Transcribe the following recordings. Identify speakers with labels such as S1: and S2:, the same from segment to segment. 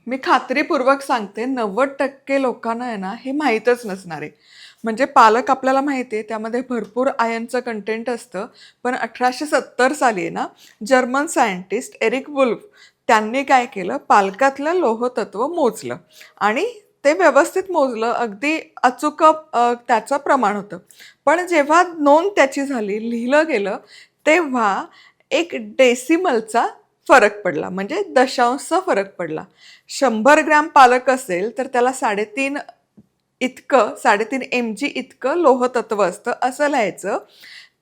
S1: मी खात्रीपूर्वक सांगते 90% लोकांना आहे ना हे माहीतच नसणार आहे. म्हणजे पालक आपल्याला माहिती आहे त्यामध्ये भरपूर आयर्नचं कंटेंट असतं. पण 1870 साली आहे ना जर्मन सायंटिस्ट एरिक वुल्फ त्यांनी काय केलं, पालकातलं लोहतत्व मोजलं आणि ते व्यवस्थित मोजलं. अगदी अचूक त्याचं प्रमाण होतं. पण जेव्हा नोंद त्याची झाली, लिहिलं गेलं, तेव्हा एक डेसिमलचा फरक पडला, म्हणजे दशांशचा फरक पडला. 100 ग्रॅम पालक असेल तर त्याला 3.5 mg इतकं लोहतत्व असतं असं लिहायचं.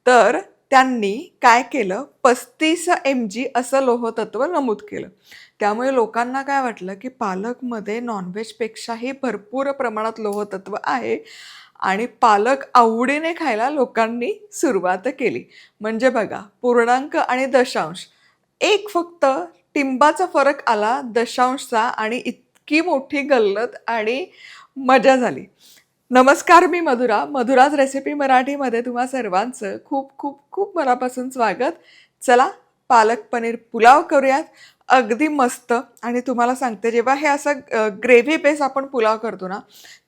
S1: तर त्यांनी काय केलं, 35 mg असं लोहतत्व नमूद केलं. त्यामुळे लोकांना काय वाटलं की पालकमध्ये नॉनव्हेजपेक्षाही भरपूर प्रमाणात लोहतत्व आहे आणि पालक आवडीने खायला लोकांनी सुरुवात केली. म्हणजे बघा, पूर्णांक आणि दशांश एक फक्त टिंबाचा फरक आला दशांशचा आणि इतकी मोठी गल्लत आणि मजा झाली. नमस्कार, मी मधुरा. मधुराज रेसिपी मराठीमध्ये तुम्हा सर्वांचं खूप खूप खूप मनापासून स्वागत. चला पालक पनीर पुलाव करूयात. अगदी मस्त. आणि तुम्हाला सांगते, जेव्हा हे असं ग्रेव्ही बेस आपण पुलाव करतो ना,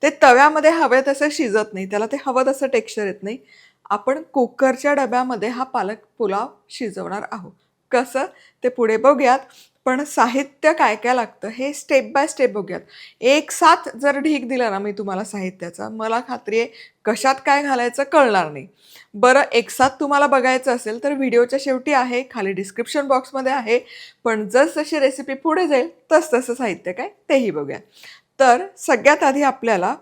S1: ते तव्यामध्ये हवे तसं शिजत नाही, त्याला ते हवं तसं टेक्स्चर येत नाही. आपण कुकरच्या डब्यामध्ये हा पालक पुलाव शिजवणार आहोत. कसं ते पुढे बघूयात. पण साहित्य काय काय लागतं हे स्टेप बाय स्टेप बघूयात. एक साथ जर ढीग दिला ना मी तुम्हाला साहित्याचा, मला खात्री आहे कशात काय घालायचं कळणार नाही. बरं, एक साथ तुम्हाला बघायचं असेल तर व्हिडिओच्या शेवटी आहे, खाली डिस्क्रिप्शन बॉक्समध्ये आहे. पण जसजशी रेसिपी पुढे जाईल तसं साहित्य काय तेही बघूयात. तर सगळ्यात आधी आपल्याला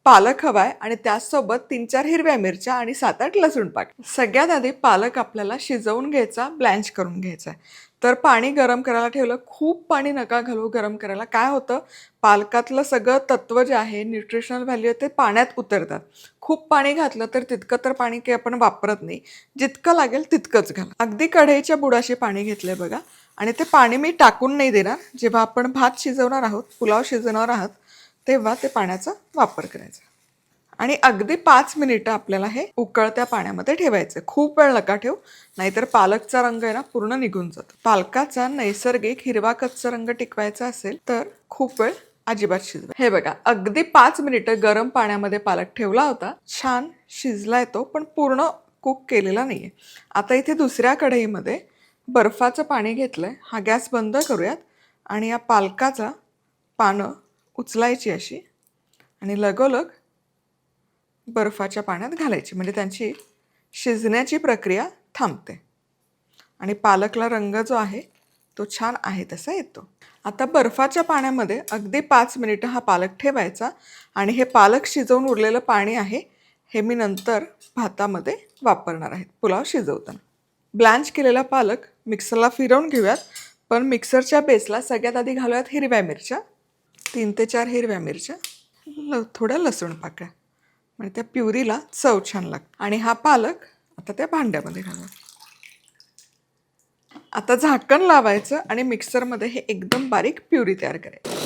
S1: पालक हवाय आणि त्याचसोबत 3-4 हिरव्या मिरच्या आणि 7-8 लसूण पाक. सगळ्यात आधी पालक आपल्याला शिजवून घ्यायचा, ब्लँच करून घ्यायचा. तर पाणी गरम करायला ठेवलं. खूप पाणी नका घालू गरम करायला. काय होतं, पालकातलं सगळं तत्व जे आहे, न्यूट्रिशनल व्हॅल्यू ते पाण्यात उतरतात. खूप पाणी घातलं तर तितकं तर पाणी काही आपण वापरत नाही. जितकं लागेल तितकंच घाला. अगदी कढईच्या बुडाशी पाणी घेतलंय बघा. आणि ते पाणी मी टाकून नाही देणार. जेव्हा आपण भात शिजवणार आहोत, पुलाव शिजवणार आहोत, तेव्हा ते पाण्याचा वापर करायचा. आणि अगदी 5 मिनिटं आपल्याला हे उकळत्या पाण्यामध्ये ठेवायचं. खूप वेळ नका ठेवू, नाहीतर पालकचा रंग आहे ना पूर्ण निघून जातो. पालकाचा नैसर्गिक हिरवा कच्चा रंग टिकवायचा असेल तर खूप वेळ अजिबात शिजवा. हे बघा, अगदी 5 मिनिटं गरम पाण्यामध्ये पालक ठेवला होता. छान शिजलाय तो, पण पूर्ण कुक केलेला नाहीये. आता इथे दुसऱ्या कढईमध्ये बर्फाचं पाणी घेतलंय. हा गॅस बंद करूयात आणि या पालकाचा पानं उचलायची अशी आणि लगोलग बर्फाच्या पाण्यात घालायची, म्हणजे त्यांची शिजण्याची प्रक्रिया थांबते आणि पालकला रंग जो आहे तो छान आहे तसा येतो. आता बर्फाच्या पाण्यामध्ये अगदी 5 मिनिटं हा पालक ठेवायचा आणि हे पालक शिजवून उरलेलं पाणी आहे हे मी नंतर भातामध्ये वापरणार आहे पुलाव शिजवताना. ब्लँच केलेला पालक मिक्सरला फिरवून घेऊयात. पण मिक्सरच्या बेसला सगळ्यात आधी घालूयात हिरव्या मिरच्या, 3 ते 4 हिरव्या मिरच्या, थोड्या लसूण पाकळ्या, म्हणजे त्या प्युरीला चव छान लागते. आणि हा पालक आता त्या भांड्यामध्ये घालूया. आता झाकण लावायचं आणि मिक्सरमध्ये हे एकदम बारीक प्युरी तयार करायची.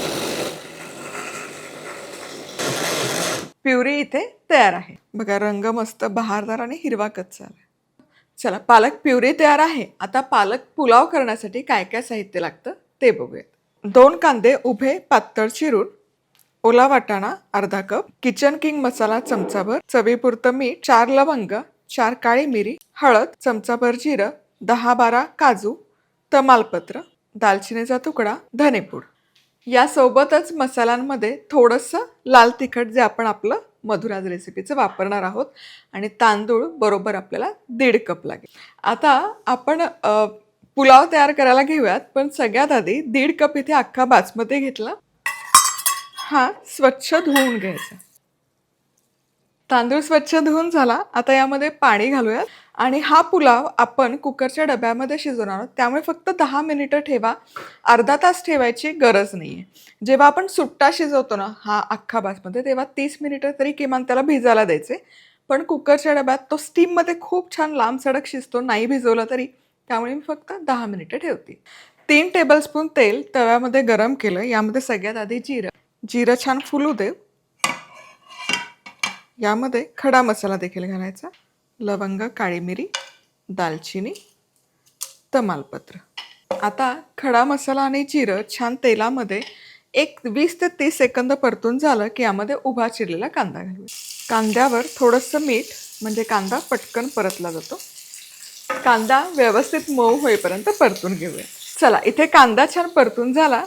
S1: प्युरी इथे तयार आहे बघा. रंग मस्त बहारदार आणि हिरवा कच्चा आला. चला, पालक प्युरी तयार आहे. आता पालक पुलाव करण्यासाठी काय काय साहित्य लागतं ते बघूया. 2 कांदे उभे पातळ चिरून, ओला वाटाणा अर्धा कप, किचन किंग मसाला चमचाभर, चवीपुरतं मीठ, 4 लवंग, 4 काळी मिरी, हळद, चमचाभर जिरं, 10-12 काजू, तमालपत्र, दालचिनीचा तुकडा, धनेपूड. यासोबतच मसाल्यांमध्ये थोडंसं लाल तिखट जे आपण आपलं मधुराज रेसिपीचं वापरणार आहोत. आणि तांदूळ बरोबर आपल्याला 1.5 कप लागेल. आता आपण पुलाव तयार करायला घेऊयात. पण सगळ्यात आधी 1.5 कप इथे अख्खा बासमती घेतला. हा स्वच्छ धुवून घ्यायचा. तांदूळ स्वच्छ धुवून झाला. आता यामध्ये पाणी घालूयात आणि हा पुलाव आपण कुकरच्या डब्यामध्ये शिजवणार आहोत. त्यामुळे फक्त 10 मिनिटं ठेवा, अर्धा तास ठेवायची गरज नाही आहे. जेव्हा आपण सुट्टा शिजवतो ना हा अख्खा बासमती, तेव्हा 30 मिनिटं तरी किमान त्याला भिजायला द्यायचे. पण कुकरच्या डब्यात तो स्टीममध्ये खूप छान लांब सडक शिजतो, नाही भिजवला तरी. त्यामुळे मी फक्त 10 मिनिटं ठेवते. 3 टेबलस्पून तेल तव्यामध्ये गरम केलं. यामध्ये सगळ्यात आधी जिरं छान फुलू दे. यामध्ये खडा मसाला देखील घालायचा. लवंग, काळी मिरी, दालचिनी, तमालपत्र. आता खडा मसाला आणि जिरं छान तेलामध्ये एक 20 ते 30 सेकंद परतून झालं की यामध्ये उभा चिरलेला कांदा घालूया. कांद्यावर थोडंसं मीठ म्हणजे कांदा पटकन परतला जातो. कांदा व्यवस्थित मऊ होईपर्यंत परतून घेऊया. चला, इथे कांदा छान परतून झाला.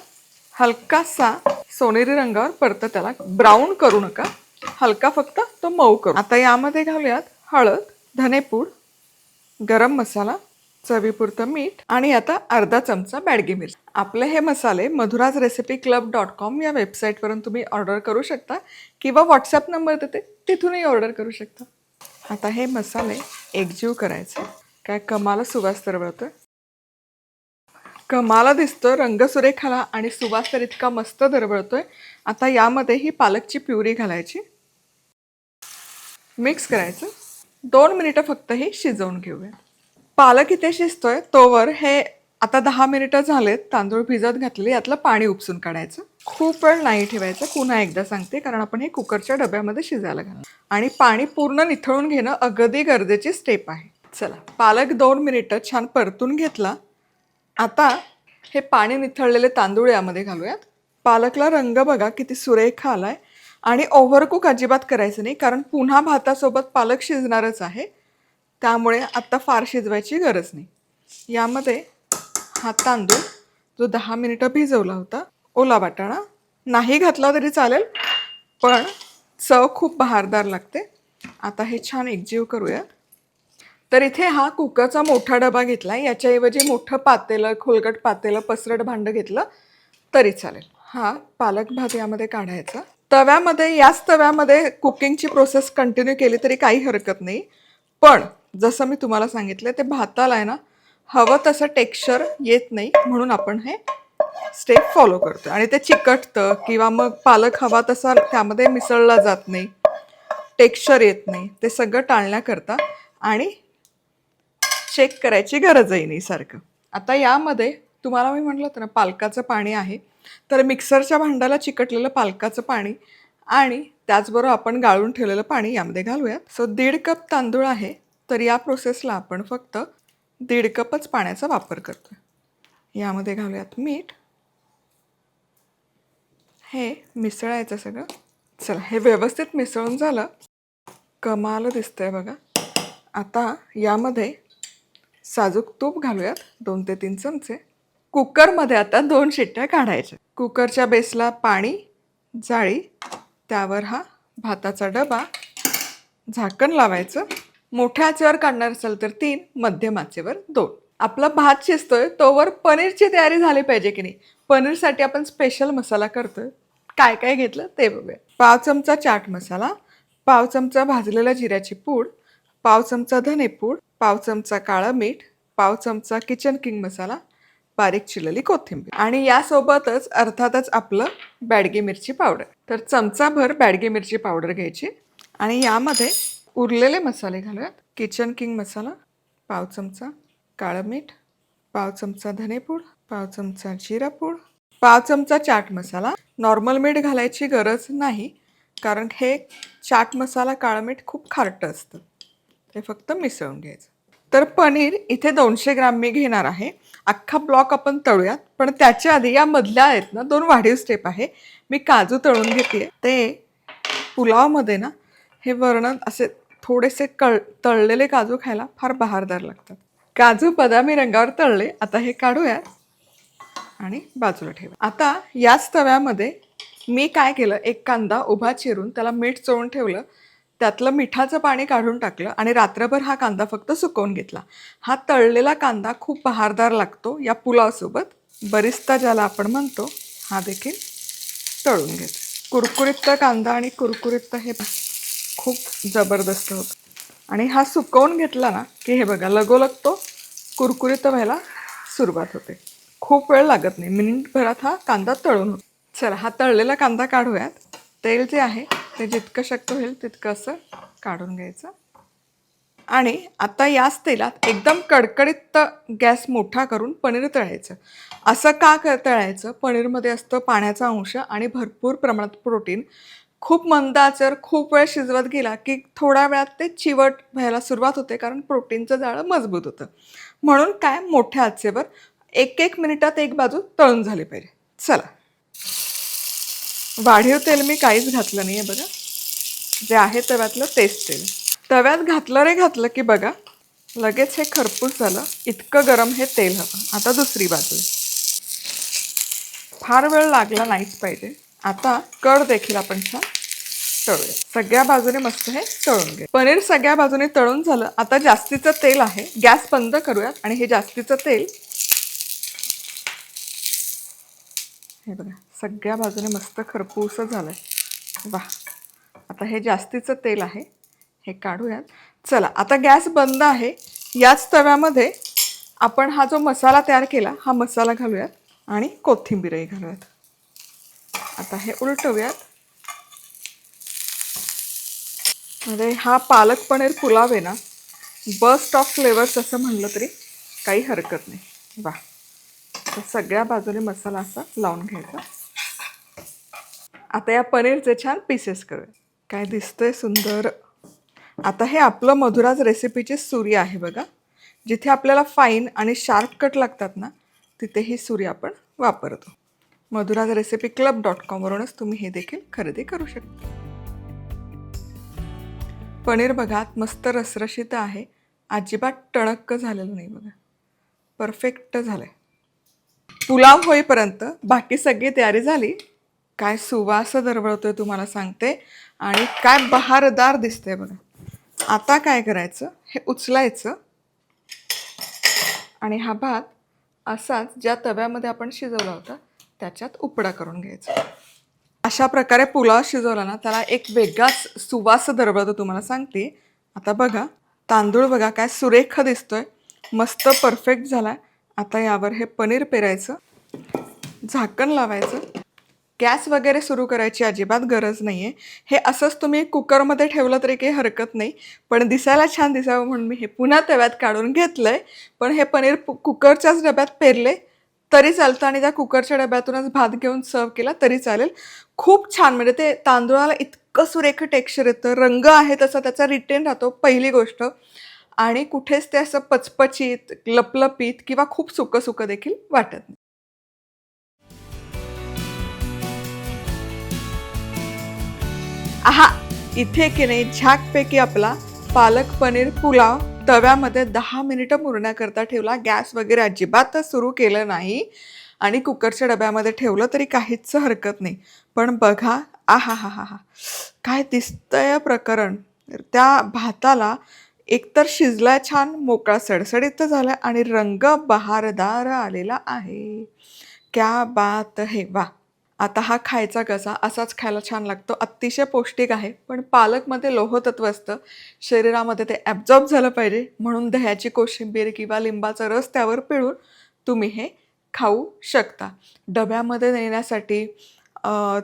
S1: हलकासा सोनेरी रंगावर परत त्याला ब्राऊन करू नका, हलका फक्त तो मऊ करू. आता यामध्ये घालूयात हळद, धनेपूड, गरम मसाला, चवीपुरतं मीठ आणि आता अर्धा चमचा बॅडगी मिरची. आपले हे मसाले madhurasrecipeclub.com या वेबसाईटवरून तुम्ही ऑर्डर करू शकता किंवा व्हॉट्सअप नंबर देते तिथूनही ऑर्डर करू शकता. आता हे मसाले एकजीव करायचे. काय कमाल सुवास दरवळतोय, कमाल दिसतोय, रंग सुरेखाला आणि सुवास तर इतका मस्त दरवळतोय. आता यामध्ये ही पालकची प्युरी घालायची, मिक्स करायचं. 2 मिनिटं फक्त हे शिजवून घेऊया. पालक इथे शिजतोय तोवर हे आता 10 मिनिटं झालेत तांदूळ भिजत घातलेले, यातलं पाणी उपसून काढायचं. खूप वेळ नाही ठेवायचं, पुन्हा एकदा सांगते, कारण आपण हे कुकरच्या डब्यामध्ये शिजायला घालणार आणि पाणी पूर्ण निथळून घेणं अगदी गरजेची स्टेप आहे. चला, पालक 2 मिनिटं छान परतून घेतला. आता हे पाणी निथळलेले तांदूळ यामध्ये घालूयात. पालकला रंग बघा किती सुरेख आलाय आणि ओव्हरकुक अजिबात करायचं नाही, कारण पुन्हा भातासोबत पालक शिजणारच आहे, त्यामुळे आत्ता फार शिजवायची गरज नाही. यामध्ये हा तांदूळ जो 10 मिनिटं भिजवला होता, ओला वाटाणा नाही घातला तरी चालेल, पण चव खूप बहारदार लागते. आता हे छान एकजीव करूयात. तर इथे हा कुकरचा मोठा डबा घेतला, याच्याऐवजी मोठं पातेलं, खोलगट पातेलं, पसरट भांडं घेतलं तरी चालेल. हा पालक भात यामध्ये काढायचा. तव्यामध्ये, याच तव्यामध्ये कुकिंगची प्रोसेस कंटिन्यू केली तरी काही हरकत नाही, पण जसं मी तुम्हाला सांगितलं ते भाताला आहे ना हवं तसं टेक्स्चर येत नाही, म्हणून आपण हे स्टेप फॉलो करतो आणि ते चिकटतं किंवा मग पालक हवा तसा त्यामध्ये मिसळला जात नाही, टेक्स्चर येत नाही. ते सगळं टाळण्याकरता आणि चेक करायची गरजही नाही सारखं. आता यामध्ये तुम्हाला मी म्हटलं होतं ना पालकाचं पाणी आहे, तर मिक्सरच्या भांड्याला चिकटलेलं पालकाचं पाणी आणि त्याचबरोबर आपण गाळून ठेवलेलं पाणी यामध्ये घालूयात. सो 1.5 कप तांदूळ आहे, तर या प्रोसेसला आपण फक्त 1.5 कपच पाण्याचा वापर करतोय. यामध्ये घालूयात मीठ. हे मिसळायचं सगळं. चला, हे व्यवस्थित मिसळून झालं. कमाल दिसतंय बघा. आता यामध्ये साजूक तूप घालूयात 2 ते 3 चमचे. कुकरमध्ये आता 2 शिट्ट्या काढायच्या. कुकरच्या बेसला पाणी, जाळी, त्यावर हा भाताचा डबा, झाकण लावायचं. मोठ्या आचेवर काढणार असेल तर 3, मध्यम आचेवर 2. आपला भात शिजतोय तोवर पनीरची तयारी झाली पाहिजे की नाही. पनीरसाठी आपण स्पेशल मसाला करतोय. काय काय घेतलं ते बघूया. 1/2 चमचा चाट मसाला, 1/2 चमचा भाजलेल्या जिऱ्याची पूड, 1/2 चमचा धनेपूड, 1/2 चमचा काळं मीठ, 1/2 चमचा किचन किंग मसाला, बारीक चिरलेली कोथिंबीर आणि यासोबतच अर्थातच आपलं बॅडगी मिरची पावडर. तर चमचाभर बॅडगी मिरची पावडर घ्यायची आणि यामध्ये उरलेले मसाले घालूयात. किचन किंग मसाला 1/2 चमचा, काळं मीठ 1/2 चमचा, धनेपूड 1/2 चमचा, जिरा पूड 1/2 चमचा, चाट मसाला. नॉर्मल मीठ घालायची गरज नाही, कारण हे चाट मसाला, काळं मीठ खूप खारटं असतं. ते फक्त मिसळून घ्यायचं. तर पनीर इथे 200 ग्राम मी घेणार आहे. अख्खा ब्लॉक आपण तळूयात, पण त्याच्या आधी या मधल्या आहेत ना 2 वाढीव स्टेप आहे. मी काजू तळून घेते. ते पुलावमध्ये ना हे वर्ण असे थोडेसे तळलेले काजू खायला फार बहारदार लागतात. काजू बदामी रंगावर तळले. आता हे काढूयात आणि बाजूला ठेवा. आता याच तव्यामध्ये मी काय केलं, एक कांदा उभा चिरून त्याला मीठ चोळून ठेवलं, त्यातलं मिठाचं पाणी काढून टाकलं आणि रात्रभर हा कांदा फक्त सुकवून घेतला. हा तळलेला कांदा खूप बहारदार लागतो या पुलावसोबत. बरिस्ता ज्याला आपण म्हणतो, हा देखील तळून घ्यायचा. कुरकुरीत कांदा आणि कुरकुरीत हे खूप जबरदस्त होतं आणि हा सुकवून घेतला ना की हे बघा लगोलग तो कुरकुरीत व्हायला सुरुवात होते. खूप वेळ लागत नाही, मिनिटभरात हा कांदा तळून होतो. चला, हा तळलेला कांदा काढूयात. तेल जे आहे ते जितकं शक्य होईल तितकं असं काढून घ्यायचं आणि आता याच तेलात एकदम कडकडीत गॅस मोठा करून पनीर तळायचं. असं का तळायचं? पनीरमध्ये असतं पाण्याचा अंश आणि भरपूर प्रमाणात प्रोटीन. खूप मंद आचेवर खूप वेळ शिजवत गेला की थोड्या वेळात ते चिवट व्हायला सुरुवात होते, कारण प्रोटीनचं जाळं मजबूत होतं. म्हणून काय, मोठ्या आचेवर 1-1 मिनिटात एक बाजू तळून झाली पाहिजे. चला, वाढीव तेल मी काहीच घातलं नाहीये बघा, जे आहे तव्यातलं तेच तेल. तव्यात घातलं की बघा लगेच हे खरपूस झालं. इतकं गरम हे तेल हवं. आता दुसरी बाजू, फार वेळ लागला नाहीच पाहिजे. आता कड देखील आपण छान तळूया. सगळ्या बाजूने मस्त हे तळून घे. पनीर सगळ्या बाजूने तळून झालं. आता जास्तीचं तेल आहे, गॅस बंद करूयात आणि हे जास्तीचं तेल हे बघा सगळ्या बाजूने मस्त खरपूस झालंय. वाह, आता हे जास्तीचं तेल आहे हे काढूयात. चला आता गॅस बंद आहे. याच तव्यामध्ये आपण हा जो मसाला तयार केला हा मसाला घालूयात आणि कोथिंबीरही घालूयात. आता हे उलटवूयात. म्हणजे हा पालक पनीर पुलाव आहे ना, बस्ट ऑफ फ्लेवर्स असं म्हणलं तरी काही हरकत नाही. वा, तर सगळ्या बाजूने मसाला असा लावून घ्यायचा. आता या पनीरचे छान पीसेस करूया. काय दिसतंय सुंदर. आता हे आपलं मधुराज रेसिपीची सुरी आहे बघा. जिथे आपल्याला फाईन आणि शार्प कट लागतात ना, तिथे ही सुरी आपण वापरतो. मधुराज रेसिपी club.com वरूनच तुम्ही हे देखील खरेदी करू शकता. पनीर बघा मस्त रसरशीत आहे, अजिबात टणक झालेलं नाही बघा, परफेक्ट झालंय. पुलाव होईपर्यंत बाकी सगळी तयारी झाली. काय सुवास दरवळतोय तुम्हाला सांगते, आणि काय बहारदार दिसतंय बघा. आता काय करायचं, हे उचलायचं आणि हा भात असाच ज्या तव्यामध्ये आपण शिजवला होता त्याच्यात उपडा करून घ्यायचा. अशा प्रकारे पुलाव शिजवला ना त्याला एक वेगळाच सुवास दरवळतो तुम्हाला सांगते. आता बघा तांदूळ बघा काय सुरेख दिसतोय, मस्त परफेक्ट झालाय. आता यावर हे पनीर पेरायचं, झाकण लावायचं. गॅस वगैरे सुरू करायची अजिबात गरज नाहीये. हे असंच तुम्ही कुकरमध्ये ठेवलं तरी काही हरकत नाही, पण दिसायला छान दिसावं म्हणून मी हे पुन्हा तव्यात काढून घेतलंय. पण हे पनीर कुकरच्याच डब्यात पेरले तरी चालतं आणि त्या कुकरच्या डब्यातूनच भात घेऊन सर्व केला तरी चालेल. खूप छान, म्हणजे ते तांदूळाला इतकं सुरेख टेक्स्चर येतं, रंग आहे तसा त्याचा रिटेन राहतो पहिली गोष्ट, आणि कुठेच ते असं पचपचीत लपलपीत किंवा खूप सुकं सुकं देखील वाटत नाही. आहा, इथे की नाही झाकपैकी आपला पालक पनीर पुलाव तव्यामध्ये 10 मिनिटं मुरण्याकरता ठेवला. गॅस वगैरे अजिबात सुरू केलं नाही आणि कुकरच्या डब्यामध्ये ठेवलं तरी काहीच हरकत नाही. पण बघा, आहा हा हा हा, काय दिसतंय प्रकरण. त्या भाताला एकतर शिजलाय छान, मोकळा सडसडीत झालाय आणि रंग बहारदार आलेला आहे. क्या बात है, वा. आता हा खायचा कसा, असाच खायला छान लागतो, अतिशय पौष्टिक आहे. पण पालकमध्ये लोहतत्व असतं, शरीरामध्ये ते ॲब्झॉर्ब झालं पाहिजे म्हणून दह्याची कोशिंबीर किंवा लिंबाचा रस त्यावर पिळून तुम्ही हे खाऊ शकता. डब्यामध्ये नेण्यासाठी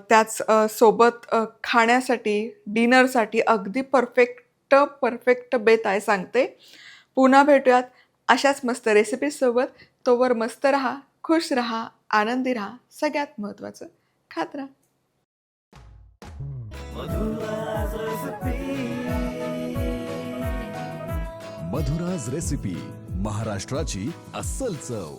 S1: त्याच सोबत खाण्यासाठी डिनरसाठी अगदी परफेक्ट बेत आहे सांगते. पुन्हा भेटूयात अशाच मस्त रेसिपीसोबत. तोवर मस्त राहा, खुश राहा, आनंदी राहा, सगळ्यात महत्त्वाचं खात राहा.
S2: मधुराज रेसिपी, महाराष्ट्राची अस्सल चव.